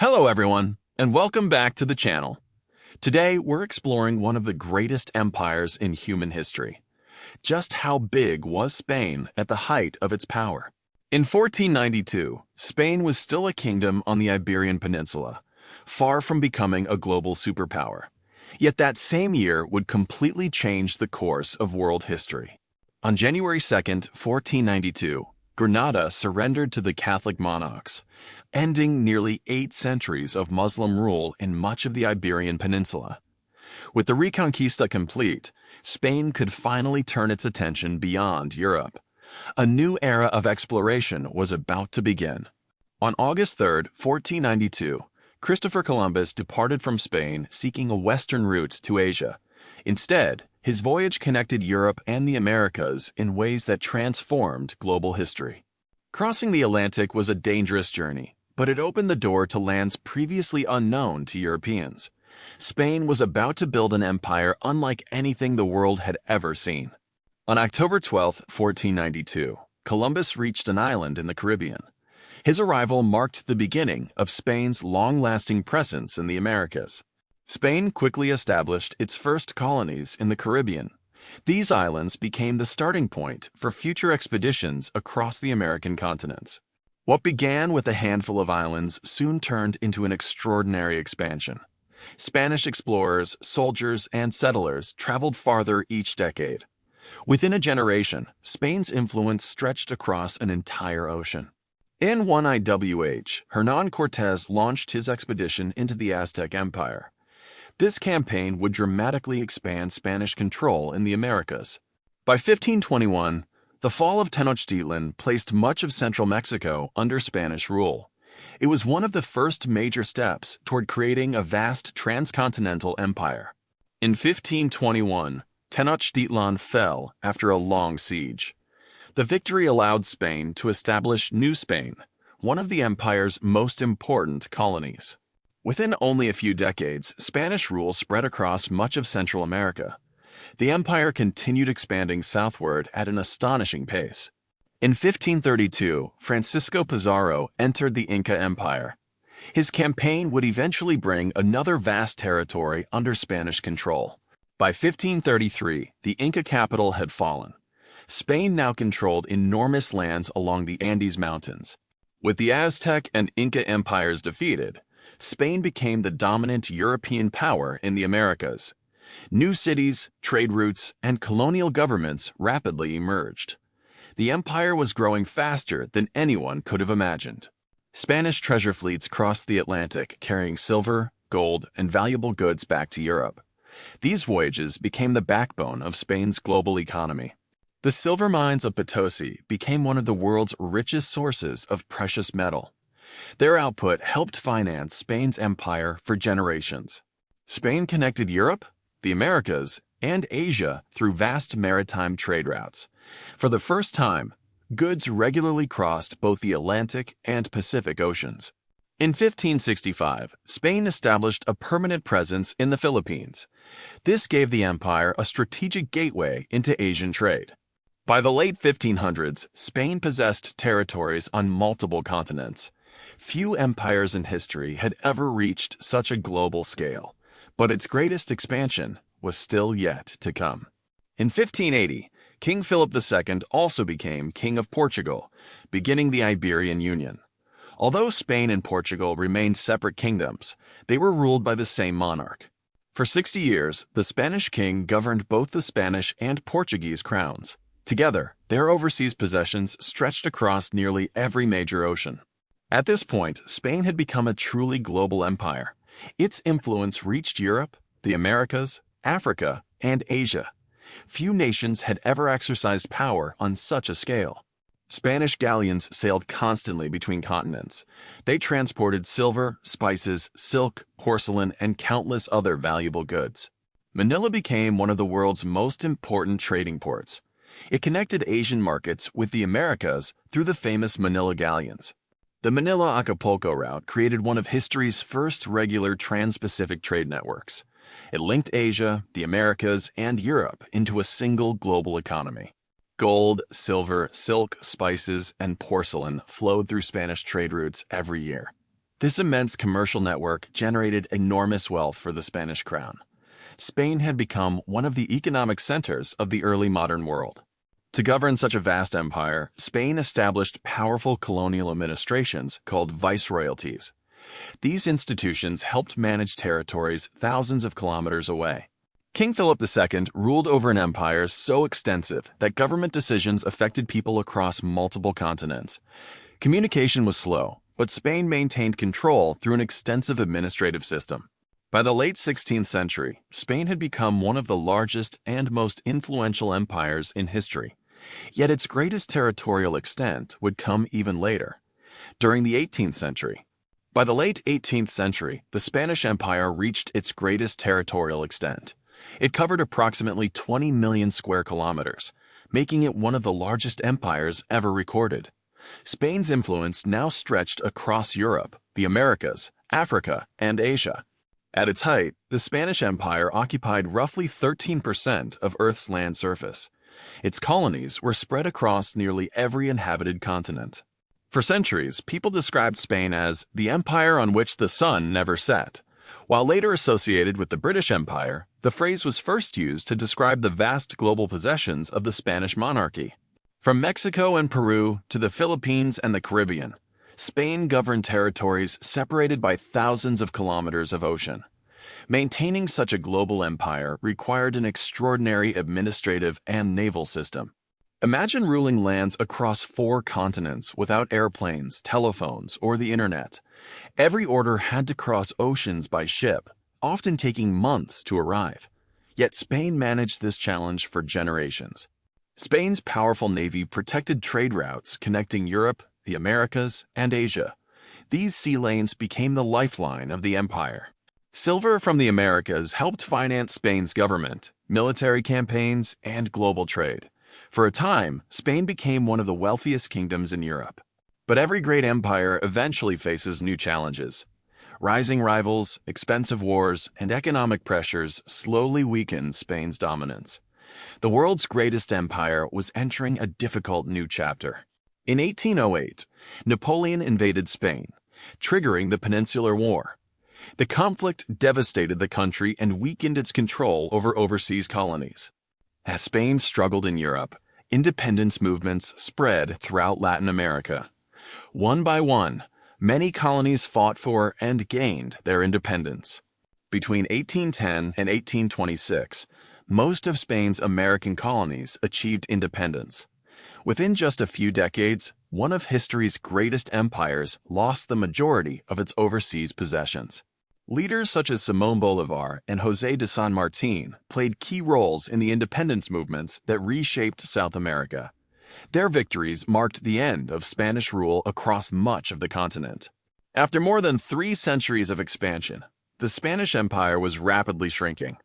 Hello everyone, and welcome back to the channel. Today we're exploring one of the greatest empires in human history. Just how big was Spain at the height of its power? In 1492, Spain was still a kingdom on the Iberian Peninsula, far from becoming a global superpower. Yet that same year would completely change the course of world history. On January 2nd, 1492, Granada surrendered to the Catholic monarchs, ending nearly 8 centuries of Muslim rule in much of the Iberian Peninsula. With the Reconquista complete, Spain could finally turn its attention beyond Europe. A new era of exploration was about to begin. On August 3, 1492, Christopher Columbus departed from Spain seeking a western route to Asia. Instead, his voyage connected Europe and the Americas in ways that transformed global history. Crossing the Atlantic was a dangerous journey, but it opened the door to lands previously unknown to Europeans. Spain was about to build an empire unlike anything the world had ever seen. On October 12, 1492, Columbus reached an island in the Caribbean. His arrival marked the beginning of Spain's long-lasting presence in the Americas. Spain quickly established its first colonies in the Caribbean. These islands became the starting point for future expeditions across the American continents. What began with a handful of islands soon turned into an extraordinary expansion. Spanish explorers, soldiers, and settlers traveled farther each decade. Within a generation, Spain's influence stretched across an entire ocean. In 1IWH, Hernán Cortés launched his expedition into the Aztec Empire. This campaign would dramatically expand Spanish control in the Americas. By 1521, the fall of Tenochtitlan placed much of central Mexico under Spanish rule. It was one of the first major steps toward creating a vast transcontinental empire. In 1521, Tenochtitlan fell after a long siege. The victory allowed Spain to establish New Spain, one of the empire's most important colonies. Within only a few decades, Spanish rule spread across much of Central America. The empire continued expanding southward at an astonishing pace. In 1532, Francisco Pizarro entered the Inca Empire. His campaign would eventually bring another vast territory under Spanish control. By 1533, the Inca capital had fallen. Spain now controlled enormous lands along the Andes Mountains. With the Aztec and Inca empires defeated, Spain became the dominant European power in the Americas. New cities, trade routes, and colonial governments rapidly emerged. The empire was growing faster than anyone could have imagined. Spanish treasure fleets crossed the Atlantic carrying silver, gold, and valuable goods back to Europe. These voyages became the backbone of Spain's global economy. The silver mines of Potosi became one of the world's richest sources of precious metal. Their output helped finance Spain's empire for generations. Spain connected Europe, the Americas, and Asia through vast maritime trade routes. For the first time, goods regularly crossed both the Atlantic and Pacific Oceans. In 1565, Spain established a permanent presence in the Philippines. This gave the empire a strategic gateway into Asian trade. By the late 1500s, Spain possessed territories on multiple continents. Few empires in history had ever reached such a global scale, but its greatest expansion was still yet to come. In 1580, King Philip II also became King of Portugal, beginning the Iberian Union. Although Spain and Portugal remained separate kingdoms, they were ruled by the same monarch. For 60 years, the Spanish king governed both the Spanish and Portuguese crowns. Together, their overseas possessions stretched across nearly every major ocean. At this point, Spain had become a truly global empire. Its influence reached Europe, the Americas, Africa, and Asia. Few nations had ever exercised power on such a scale. Spanish galleons sailed constantly between continents. They transported silver, spices, silk, porcelain, and countless other valuable goods. Manila became one of the world's most important trading ports. It connected Asian markets with the Americas through the famous Manila galleons. The Manila-Acapulco route created one of history's first regular trans-Pacific trade networks. It linked Asia, the Americas, and Europe into a single global economy. Gold, silver, silk, spices, and porcelain flowed through Spanish trade routes every year. This immense commercial network generated enormous wealth for the Spanish crown. Spain had become one of the economic centers of the early modern world. To govern such a vast empire, Spain established powerful colonial administrations called viceroyalties. These institutions helped manage territories thousands of kilometers away. King Philip II ruled over an empire so extensive that government decisions affected people across multiple continents. Communication was slow, but Spain maintained control through an extensive administrative system. By the late 16th century, Spain had become one of the largest and most influential empires in history. Yet its greatest territorial extent would come even later, during the 18th century. By the late 18th century, the Spanish Empire reached its greatest territorial extent. It covered approximately 20 million square kilometers, making it one of the largest empires ever recorded. Spain's influence now stretched across Europe, the Americas, Africa, and Asia. At its height, the Spanish Empire occupied roughly 13% of Earth's land surface. Its colonies were spread across nearly every inhabited continent. For centuries, people described Spain as the empire on which the sun never set. While later associated with the British Empire, the phrase was first used to describe the vast global possessions of the Spanish monarchy. From Mexico and Peru to the Philippines and the Caribbean, Spain governed territories separated by thousands of kilometers of ocean. Maintaining such a global empire required an extraordinary administrative and naval system. Imagine ruling lands across 4 continents without airplanes, telephones, or the internet. Every order had to cross oceans by ship, often taking months to arrive. Yet Spain managed this challenge for generations. Spain's powerful navy protected trade routes connecting Europe, the Americas, and Asia. These sea lanes became the lifeline of the empire. Silver from the Americas helped finance Spain's government, military campaigns, and global trade. For a time, Spain became one of the wealthiest kingdoms in Europe. But every great empire eventually faces new challenges. Rising rivals, expensive wars, and economic pressures slowly weakened Spain's dominance. The world's greatest empire was entering a difficult new chapter. In 1808, Napoleon invaded Spain, triggering the Peninsular War. The conflict devastated the country and weakened its control over overseas colonies. As Spain struggled in Europe, independence movements spread throughout Latin America. One by one, many colonies fought for and gained their independence. Between 1810 and 1826, most of Spain's American colonies achieved independence. Within just a few decades, one of history's greatest empires lost the majority of its overseas possessions. Leaders such as Simón Bolívar and José de San Martín played key roles in the independence movements that reshaped South America. Their victories marked the end of Spanish rule across much of the continent. After more than 3 centuries of expansion, the Spanish Empire was rapidly shrinking.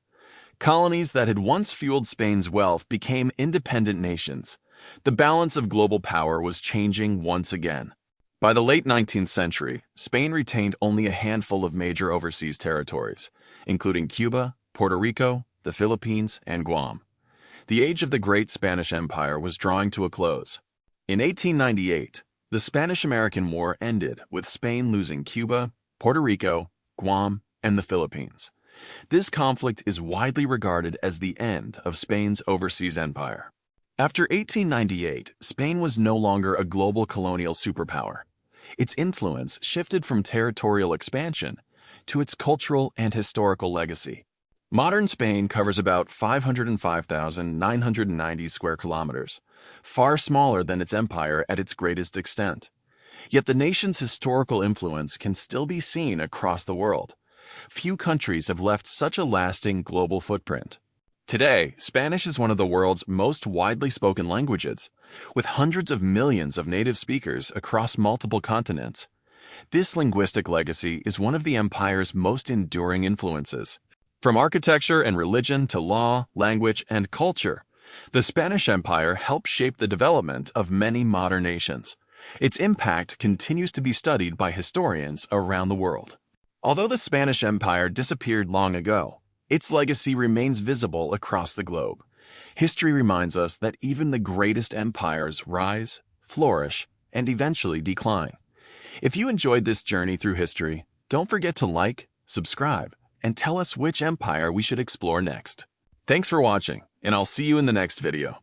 Colonies that had once fueled Spain's wealth became independent nations. The balance of global power was changing once again. By the late 19th century, Spain retained only a handful of major overseas territories, including Cuba, Puerto Rico, the Philippines, and Guam. The age of the Great Spanish Empire was drawing to a close. In 1898, the Spanish-American War ended with Spain losing Cuba, Puerto Rico, Guam, and the Philippines. This conflict is widely regarded as the end of Spain's overseas empire. After 1898, Spain was no longer a global colonial superpower. Its influence shifted from territorial expansion to its cultural and historical legacy. Modern Spain covers about 505,990 square kilometers, far smaller than its empire at its greatest extent. Yet the nation's historical influence can still be seen across the world. Few countries have left such a lasting global footprint. Today, Spanish is one of the world's most widely spoken languages, with hundreds of millions of native speakers across multiple continents. This linguistic legacy is one of the empire's most enduring influences. From architecture and religion to law, language, and culture, the Spanish Empire helped shape the development of many modern nations. Its impact continues to be studied by historians around the world. Although the Spanish Empire disappeared long ago, its legacy remains visible across the globe. History reminds us that even the greatest empires rise, flourish, and eventually decline. If you enjoyed this journey through history, don't forget to like, subscribe, and tell us which empire we should explore next. Thanks for watching, and I'll see you in the next video.